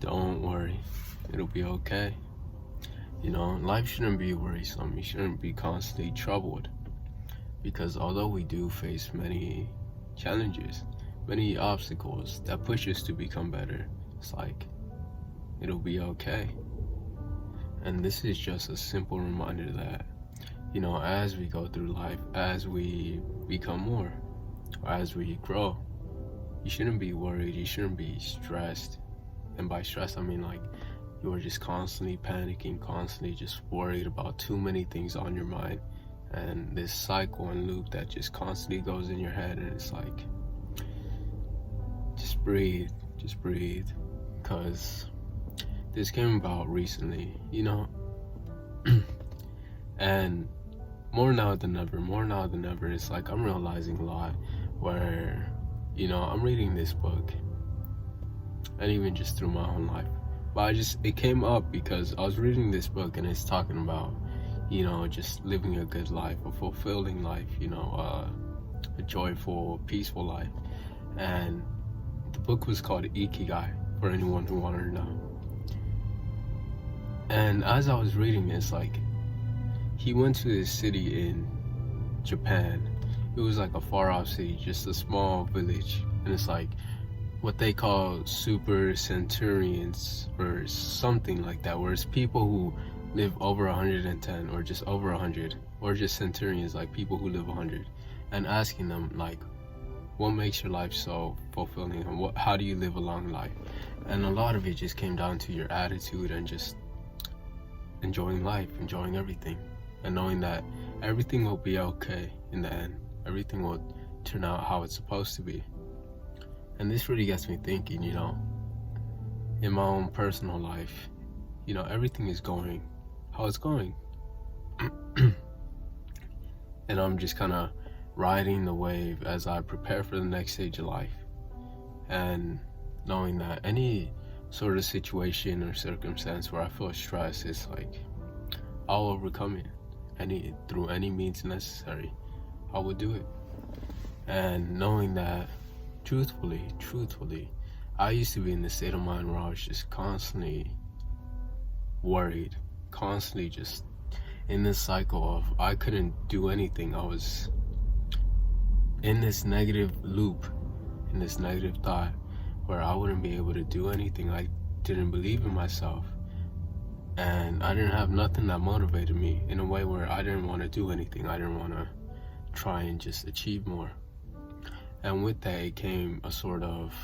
Don't worry, it'll be okay. Life shouldn't be worrisome. You shouldn't be constantly troubled because although we do face many challenges, many obstacles that push us to become better, it's like it'll be okay. And this is just a simple reminder that, as we go through life, as we become more, or as we grow, you shouldn't be worried, you shouldn't be stressed. And by stress, I mean like you are just constantly panicking, constantly just worried about too many things on your mind. And this cycle and loop that just constantly goes in your head, and it's like, just breathe, because this came about recently, and more now than ever, it's like I'm realizing a lot where, I'm reading this book, and even just through my own life. But it came up because I was reading this book and it's talking about, just living a good life, a fulfilling life, a joyful, peaceful life. And the book was called Ikigai, for anyone who wanted to know. And as I was reading this, like, he went to this city in Japan. It was like a far off city, just a small village. And it's like what they call super centurions or something like that, where it's people who live over 110 or just over 100, or just centurions, like people who live 100, and asking them like, what makes your life so fulfilling, and how do you live a long life? And a lot of it just came down to your attitude and just enjoying life, enjoying everything, and knowing that everything will be okay in the end. Everything will turn out how it's supposed to be. And this really gets me thinking, in my own personal life, everything is going how it's going. And I'm just kind of riding the wave as I prepare for the next stage of life. And knowing that any sort of situation or circumstance where I feel stress, it's like I'll overcome it through any means necessary. I will do it. And knowing that truthfully, I used to be in the state of mind where I was just constantly worried, constantly just in this cycle of I couldn't do anything. I was in this negative loop, in this negative thought where I wouldn't be able to do anything. I didn't believe in myself, and I didn't have nothing that motivated me in a way where I didn't want to do anything. I didn't want to try and just achieve more. And with that, it came a sort of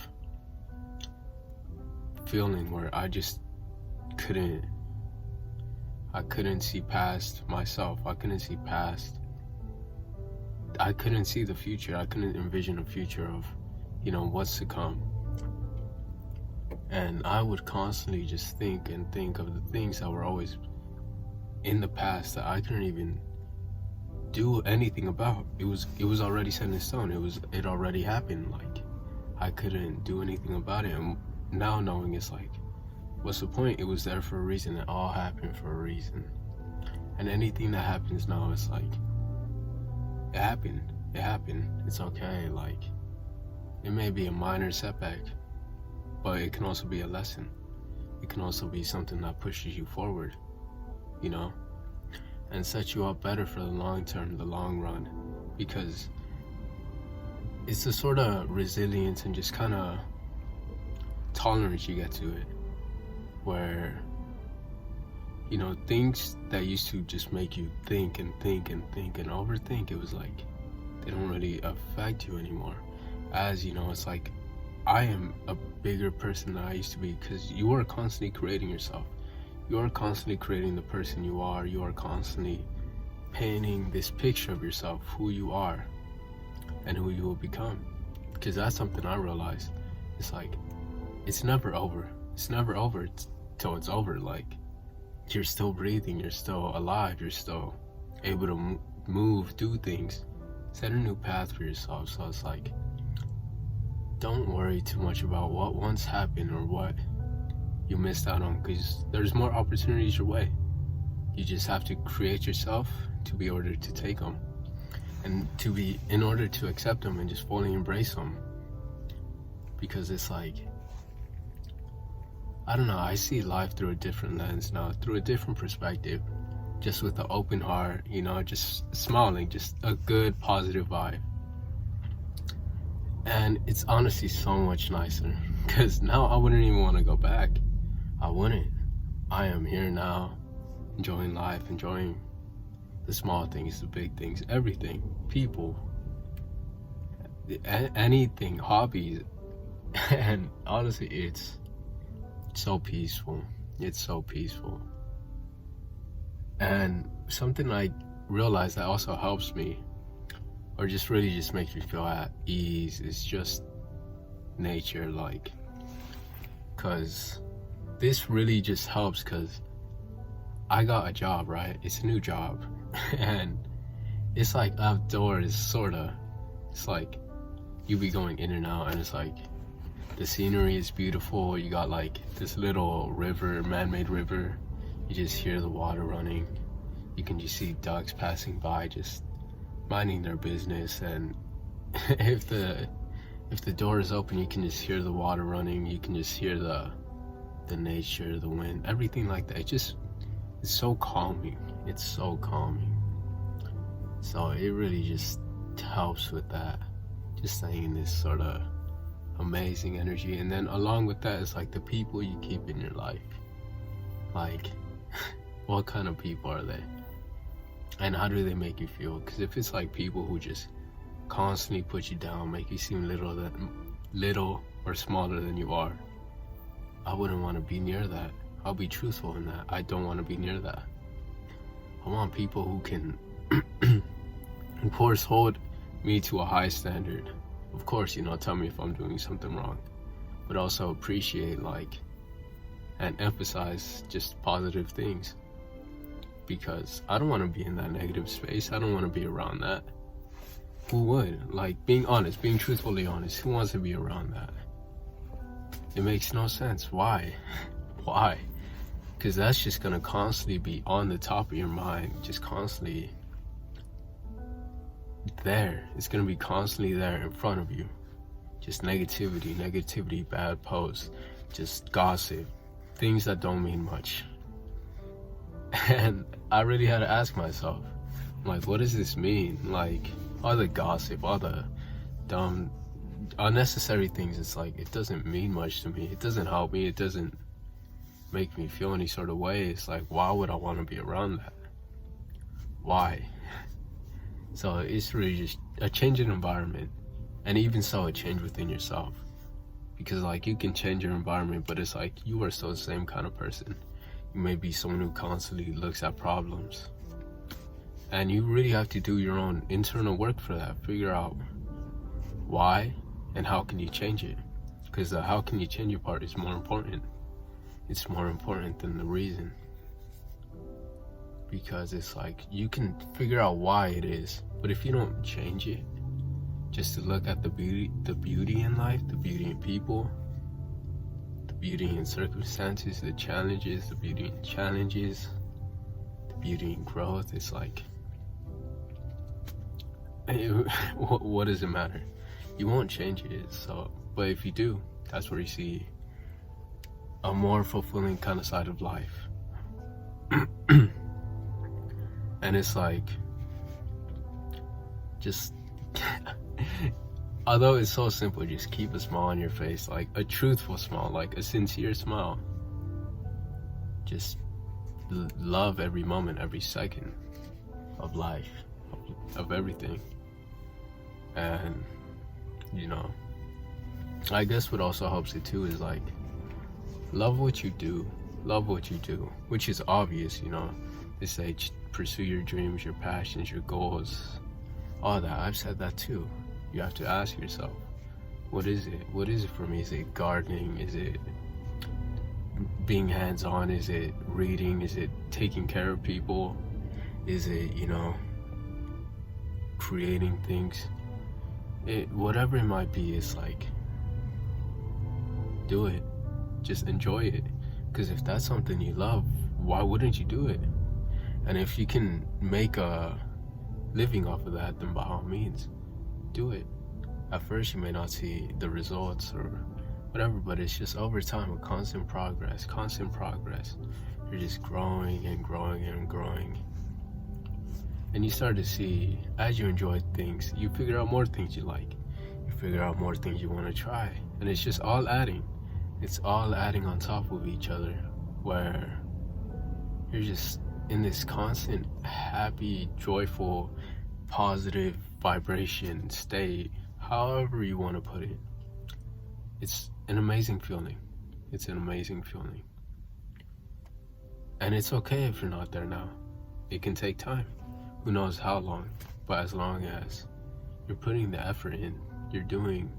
feeling where I just couldn't see past myself. I couldn't see the future. I couldn't envision a future of, what's to come. And I would constantly just think of the things that were always in the past that I couldn't even do anything about. It was already set in stone. It already happened. Like, I couldn't do anything about it. And now knowing, it's like, what's the point? It was there for a reason. It all happened for a reason. And anything that happens now, it's like, it happened. It's okay. Like, it may be a minor setback, but it can also be a lesson. It can also be something that pushes you forward, and sets you up better for the long term, the long run, because it's a sort of resilience and just kind of tolerance you get to it, where things that used to just make you think and overthink, it was like they don't really affect you anymore. As it's like I am a bigger person than I used to be, because you are constantly creating yourself. You are constantly creating the person you are. You are constantly painting this picture of yourself, who you are and who you will become. Because that's something I realized. It's like, it's never over. It's never over till it's over. Like, you're still breathing, you're still alive, you're still able to move, do things, set a new path for yourself. So it's like, don't worry too much about what once happened or what you missed out on, because there's more opportunities your way. You just have to create yourself to be able to take them, and in order to accept them and just fully embrace them. Because it's like, I don't know, I see life through a different lens now, through a different perspective, just with an open heart, you know, just smiling, just a good positive vibe. And it's honestly so much nicer, because now I wouldn't even want to go back. I wouldn't. I am here now, enjoying life, enjoying the small things, the big things, everything, people, anything, hobbies. And honestly, it's so peaceful. It's so peaceful. And something I realized that also helps me, or just really just makes me feel at ease, is just nature. Like, cause this really just helps, cause I got a job, right? It's a new job. And it's like outdoors, sorta. It's like you be going in and out, and it's like the scenery is beautiful. You got like this little river, man-made river. You just hear the water running. You can just see ducks passing by, just minding their business. And if the door is open, you can just hear the water running. You can just hear the nature, the wind, everything like that. It's so calming. It's so calming. So it really just helps with that, just staying in this sort of amazing energy. And then along with that, it's like the people you keep in your life. Like, what kind of people are they? And how do they make you feel? Because if it's like people who just constantly put you down, make you seem little or smaller than you are, I wouldn't want to be near that. I'll be truthful in that. I don't want to be near that. I want people who can, of course, hold me to a high standard. Of course, you know, tell me if I'm doing something wrong, but also appreciate, like, and emphasize just positive things. Because I don't want to be in that negative space. I don't want to be around that. Who would? Like, being honest, being truthfully honest, who wants to be around that? It makes no sense. Why? Why? Because that's just going to constantly be on the top of your mind, just constantly there. It's going to be constantly there in front of you. Just negativity, bad posts, just gossip, things that don't mean much. And I really had to ask myself, like, what does this mean? Like, all the gossip, all the dumb, unnecessary things, it's like, it doesn't mean much to me. It doesn't help me. It doesn't make me feel any sort of way. It's like, why would I want to be around that? Why? So it's really just a change in environment, and even so, a change within yourself. Because, like, you can change your environment, but it's like you are still the same kind of person. You may be someone who constantly looks at problems, and you really have to do your own internal work for that. Figure out why and how can you change it, because the how can you change it part is more important. It's more important than the reason, because it's like you can figure out why it is, but if you don't change it, just to look at the beauty in life, the beauty in people, the beauty in circumstances, the challenges, the beauty in challenges, the beauty in growth, it's like, what does it matter? You won't change it. So, but if you do, that's where you see a more fulfilling kind of side of life. And it's like, just although it's so simple, just keep a smile on your face, like a truthful smile, like a sincere smile. Just love every moment, every second of life, of everything. And, you know, I guess what also helps it too is, like, love what you do, which is obvious, you know. They say pursue your dreams, your passions, your goals, all that. I've said that too. You have to ask yourself, what is it? What is it for me? Is it gardening? Is it being hands-on? Is it reading? Is it taking care of people? Is it, you know, creating things? Whatever it might be, it's like, do it. Just enjoy it. Because if that's something you love, why wouldn't you do it? And if you can make a living off of that, then by all means, do it. At first you may not see the results or whatever, but it's just over time, a constant progress, constant progress. You're just growing and growing and growing. And you start to see, as you enjoy things, you figure out more things you like. You figure out more things you want to try. And it's just all adding. It's all adding on top of each other, where you're just in this constant, happy, joyful, positive vibration state, however you want to put it. It's an amazing feeling. It's an amazing feeling. And it's okay if you're not there now. It can take time. Who knows how long, but as long as you're putting the effort in, you're doing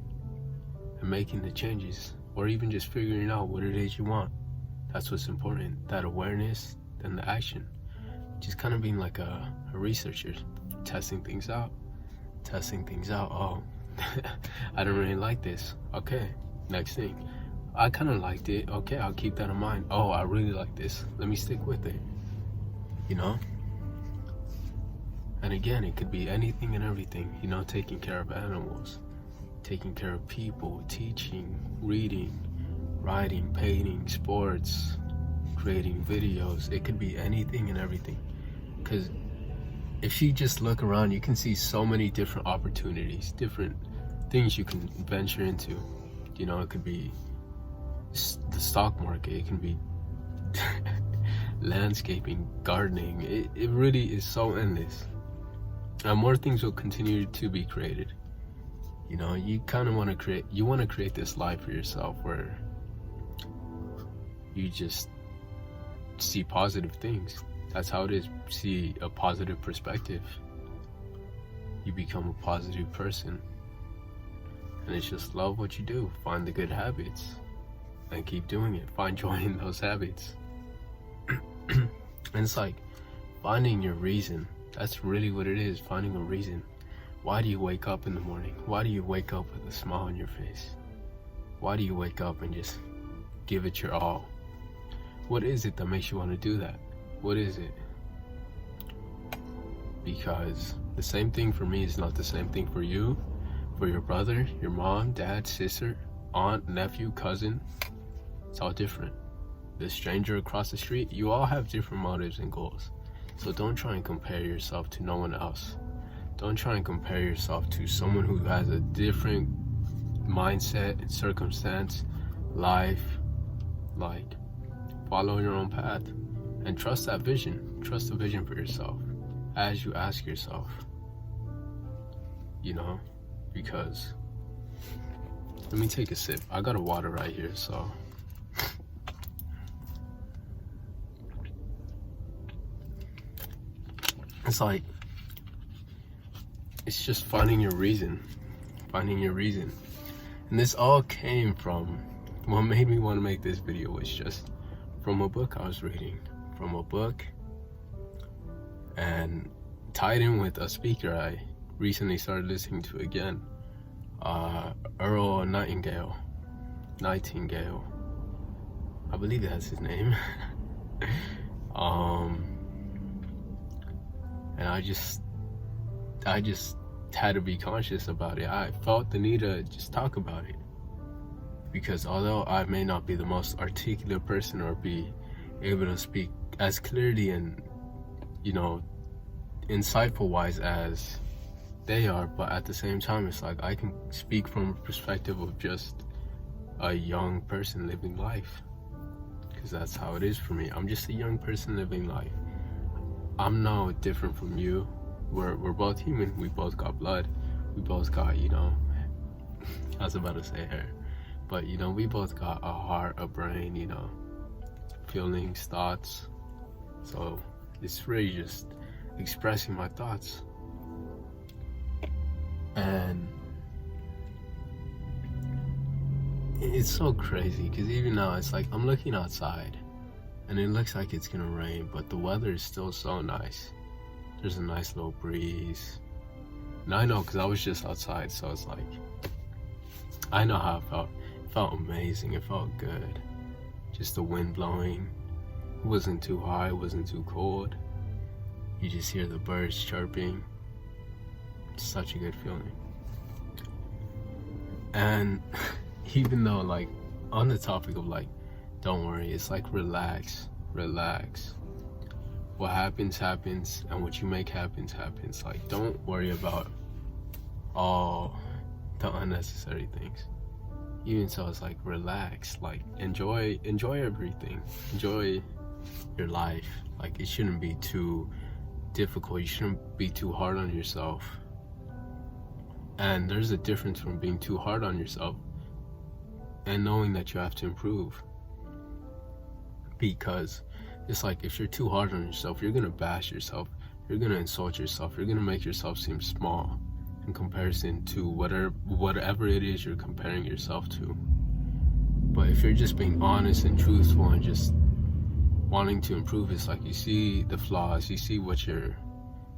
and making the changes, or even just figuring out what it is you want. That's what's important. That awareness, then the action. Just kind of being like a researcher, testing things out. Oh, I don't really like this. Okay, next thing. I kind of liked it. Okay, I'll keep that in mind. Oh, I really like this. Let me stick with it. You know? And again, it could be anything and everything. You know, taking care of animals, taking care of people, teaching, reading, writing, painting, sports, creating videos. It could be anything and everything. Because if you just look around, you can see so many different opportunities, different things you can venture into. You know, it could be the stock market, it can be landscaping, gardening. It really is so endless. And more things will continue to be created. You know, you kind of want to create this life for yourself where you just see positive things. That's how it is. See a positive perspective. You become a positive person. And it's just love what you do. Find the good habits and keep doing it. Find joy in those habits. And it's like finding your reason. That's really what it is, finding a reason. Why do you wake up in the morning? Why do you wake up with a smile on your face? Why do you wake up and just give it your all? What is it that makes you want to do that? What is it? Because the same thing for me is not the same thing for you, for your brother, your mom, dad, sister, aunt, nephew, cousin. It's all different. The stranger across the street, you all have different motives and goals. So don't try and compare yourself to no one else. Don't try and compare yourself to someone who has a different mindset, circumstance, life. Like, follow your own path and trust that vision. Trust the vision for yourself as you ask yourself, you know, because let me take a sip. I got a water right here, so. It's like, it's just finding your reason. And this all came from, what made me want to make this video was just from a book I was reading. And tied in with a speaker I recently started listening to again. Earl Nightingale. I believe that's his name. And I just had to be conscious about it. I felt the need to just talk about it. Because although I may not be the most articulate person or be able to speak as clearly and, you know, insightful wise as they are, but at the same time, it's like I can speak from a perspective of just a young person living life. Because that's how it is for me. I'm just a young person living life. I'm no different from you. We're both human. We both got blood. We both got, you know, I was about to say hair, but you know, we both got a heart, a brain, you know, feelings, thoughts. So it's really just expressing my thoughts. And it's so crazy because even now it's like I'm looking outside and it looks like it's gonna rain, but the weather is still so nice. There's a nice little breeze. And I know because I was just outside, so it's like, I know how it felt. It felt amazing, it felt good. Just the wind blowing. It wasn't too high, it wasn't too cold. You just hear the birds chirping. It's such a good feeling. And even though like on the topic of like, don't worry, it's like relax. What happens, happens, and what you make happens, happens. Like, don't worry about all the unnecessary things. Even so, it's like, relax. Like, enjoy everything. Enjoy your life. Like, it shouldn't be too difficult. You shouldn't be too hard on yourself. And there's a difference from being too hard on yourself and knowing that you have to improve. Because it's like, if you're too hard on yourself, you're gonna bash yourself, you're gonna insult yourself, you're gonna make yourself seem small in comparison to whatever it is you're comparing yourself to. But if you're just being honest and truthful and just wanting to improve, it's like, you see the flaws, you see what you're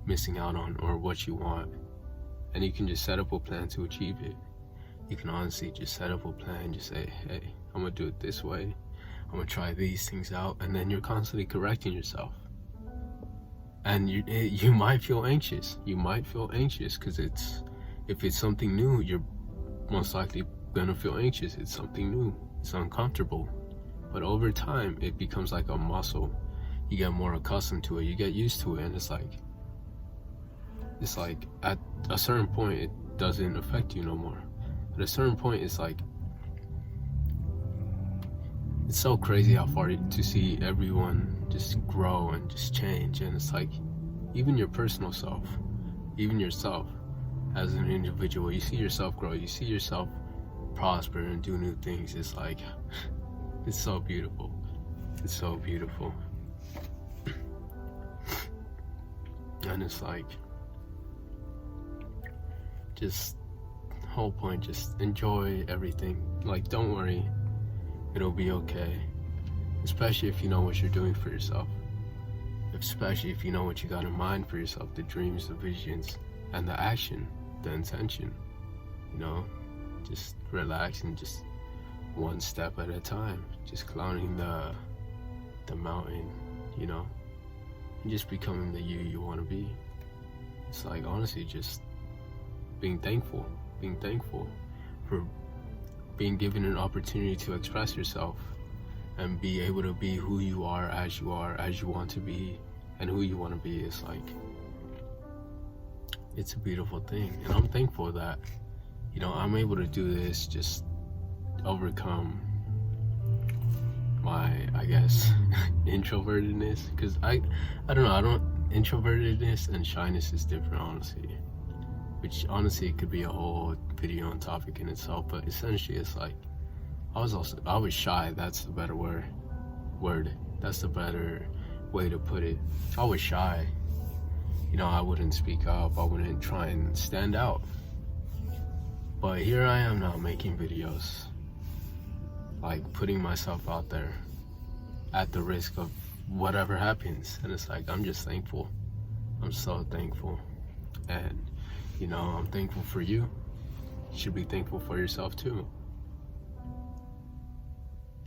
missing out on or what you want, and you can just set up a plan to achieve it. You can honestly just set up a plan, just say, hey, I'm gonna do it this way, I'm gonna try these things out, and then you're constantly correcting yourself. And you might feel anxious. You might feel anxious because if it's something new, you're most likely gonna feel anxious. It's something new. It's uncomfortable. But over time, it becomes like a muscle. You get more accustomed to it. You get used to it, and it's like at a certain point, it doesn't affect you no more. At a certain point, it's like, it's so crazy how far to see everyone just grow and just change. And it's like, even your personal self, even yourself as an individual, you see yourself grow, you see yourself prosper and do new things. It's like, it's so beautiful. It's so beautiful. And it's like, just whole point, just enjoy everything. Like, don't worry, it'll be okay. Especially if you know what you're doing for yourself. Especially if you know what you got in mind for yourself, the dreams, the visions, and the action, the intention. You know, just relax and just one step at a time, just climbing the mountain, you know, and just becoming the you want to be. It's like, honestly, just being thankful for being given an opportunity to express yourself and be able to be who you are, as you want to be, and who you want to be. It's like, it's a beautiful thing. And I'm thankful that, you know, I'm able to do this, just overcome my, I guess, introvertedness. Because I don't know, introvertedness and shyness is different, honestly. Which honestly could be a whole video on topic in itself, but essentially it's like, I was shy. That's the better word. That's the better way to put it. I was shy. You know, I wouldn't speak up. I wouldn't try and stand out. But here I am now, making videos, like putting myself out there at the risk of whatever happens. And it's like, I'm just thankful. I'm so thankful. And, you know, I'm thankful for you. You should be thankful for yourself too.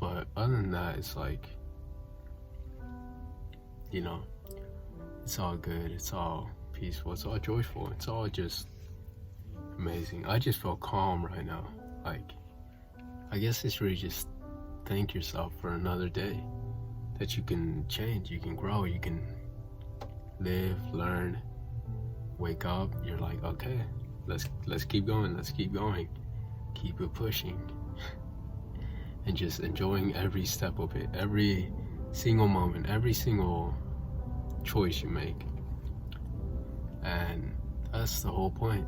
But other than that, it's like, you know, it's all good, it's all peaceful, it's all joyful, it's all just amazing. I just feel calm right now. Like, I guess it's really just thank yourself for another day, that you can change, you can grow, you can live, learn, wake up. You're like, okay, let's keep going, keep it pushing. And just enjoying every step of it, every single moment, every single choice you make. And that's the whole point.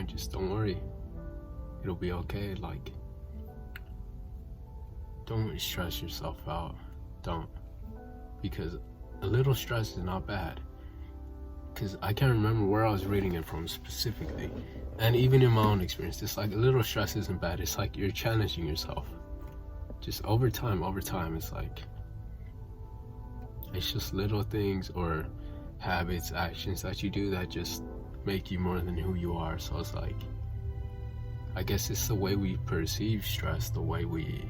Just don't worry, it'll be okay. Like, don't stress yourself out. Don't. Because a little stress is not bad. Because I can't remember where I was reading it from specifically. And even in my own experience, it's like, a little stress isn't bad. It's like you're challenging yourself. Just over time, it's like, it's just little things or habits, actions that you do that just make you more than who you are. So it's like, I guess it's the way we perceive stress, the way we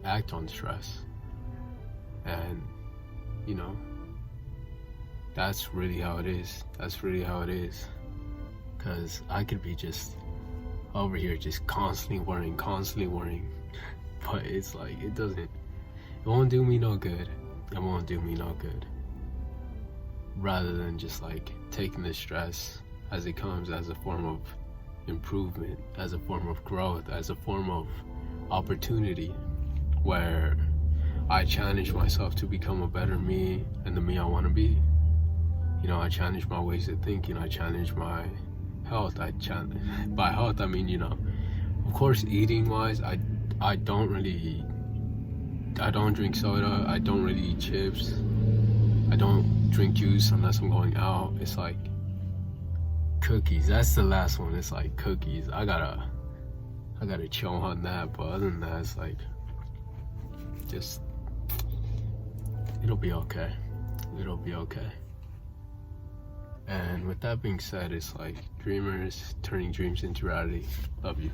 act on stress. And, you know, that's really how it is. Because I could be just over here just constantly worrying. but it's like it won't do me no good. It won't do me no good. Rather than just like taking the stress as it comes as a form of improvement, as a form of growth, as a form of opportunity, where I challenge myself to become a better me and the me I want to be. You know, I challenge my ways of thinking. I challenge my health. By health I mean, you know, of course, eating wise, I don't drink soda. I don't really eat chips. I don't drink juice unless I'm going out. It's like cookies. That's the last one. It's like cookies. I gotta chill on that. But other than that, it's like just it'll be okay. It'll be okay. And with that being said, it's like dreamers turning dreams into reality. Love you.